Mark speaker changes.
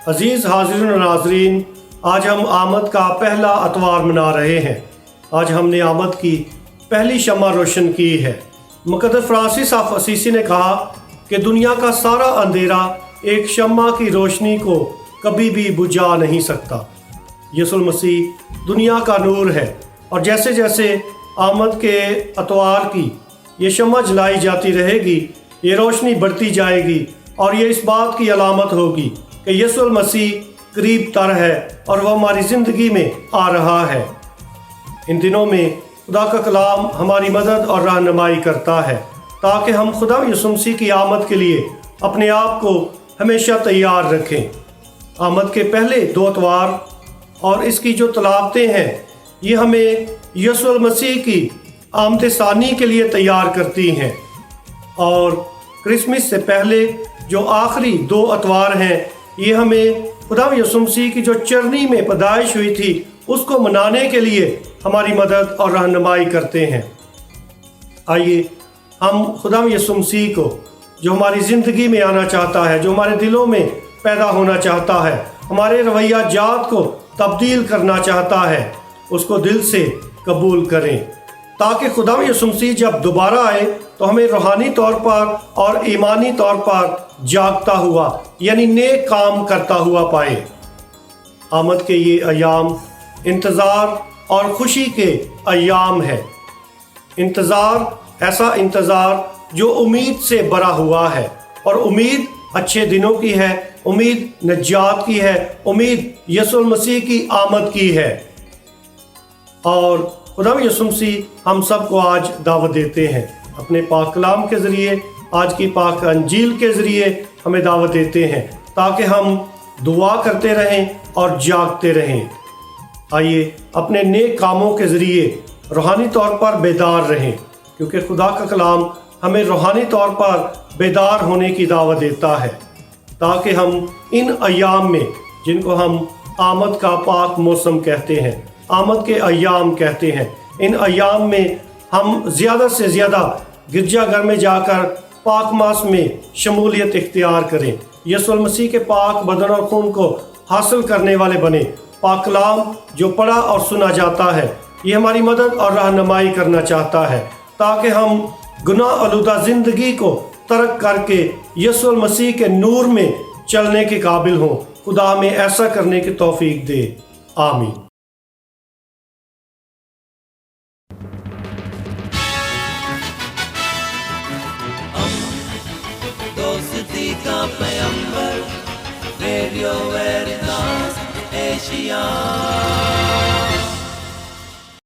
Speaker 1: عزیز حاضرین و ناظرین، آج ہم آمد کا پہلا اتوار منا رہے ہیں۔ آج ہم نے آمد کی پہلی شمع روشن کی ہے۔ مقدس فرانسس آف اسیسی نے کہا کہ دنیا کا سارا اندھیرا ایک شمع کی روشنی کو کبھی بھی بجھا نہیں سکتا۔ یسوع المسیح دنیا کا نور ہے، اور جیسے جیسے آمد کے اتوار کی یہ شمع جلائی جاتی رہے گی، یہ روشنی بڑھتی جائے گی، اور یہ اس بات کی علامت ہوگی کہ یسوع المسیح قریب تر ہے اور وہ ہماری زندگی میں آ رہا ہے۔ ان دنوں میں خدا کا کلام ہماری مدد اور رہنمائی کرتا ہے تاکہ ہم خدا یسوع مسیح کی آمد کے لیے اپنے آپ کو ہمیشہ تیار رکھیں۔ آمد کے پہلے 2 اتوار اور اس کی جو تلاوتیں ہیں، یہ ہمیں یسوع المسیح کی آمد ثانی کے لیے تیار کرتی ہیں، اور کرسمس سے پہلے جو آخری 2 اتوار ہیں، یہ ہمیں خدا یسوع مسیح کی جو چرنی میں پیدائش ہوئی تھی اس کو منانے کے لیے ہماری مدد اور رہنمائی کرتے ہیں۔ آئیے ہم خدا یسوع مسیح کو، جو ہماری زندگی میں آنا چاہتا ہے، جو ہمارے دلوں میں پیدا ہونا چاہتا ہے، ہمارے رویہ جات کو تبدیل کرنا چاہتا ہے، اس کو دل سے قبول کریں، تاکہ خدا یسوع مسیح جب دوبارہ آئے تو ہمیں روحانی طور پر اور ایمانی طور پر جاگتا ہوا، یعنی نیک کام کرتا ہوا پائے۔ آمد کے یہ ایام انتظار اور خوشی کے ایام ہے۔ انتظار، ایسا انتظار جو امید سے بھرا ہوا ہے، اور امید اچھے دنوں کی ہے، امید نجات کی ہے، امید یسوع المسیح کی آمد کی ہے۔ اور خدا یسوع مسیح ہم سب کو آج دعوت دیتے ہیں، اپنے پاک کلام کے ذریعے، آج کی پاک انجیل کے ذریعے ہمیں دعوت دیتے ہیں تاکہ ہم دعا کرتے رہیں اور جاگتے رہیں۔ آئیے اپنے نیک کاموں کے ذریعے روحانی طور پر بیدار رہیں، کیونکہ خدا کا کلام ہمیں روحانی طور پر بیدار ہونے کی دعوت دیتا ہے، تاکہ ہم ان ایام میں، جن کو ہم آمد کا پاک موسم کہتے ہیں، آمد کے ایام کہتے ہیں، ان ایام میں ہم زیادہ سے زیادہ گرجا گھر میں جا کر پاک ماس میں شمولیت اختیار کریں، یسوع المسیح کے پاک بدن اور خون کو حاصل کرنے والے بنیں۔ پاک کلام جو پڑھا اور سنا جاتا ہے، یہ ہماری مدد اور رہنمائی کرنا چاہتا ہے تاکہ ہم گناہ آلودہ زندگی کو ترک کر کے یسوع المسیح کے نور میں چلنے کے قابل ہوں۔ خدا ہمیں ایسا کرنے کی توفیق دے، آمین۔
Speaker 2: دوستی کا پیمبر، ریڈیو ویریتاس ایشیا۔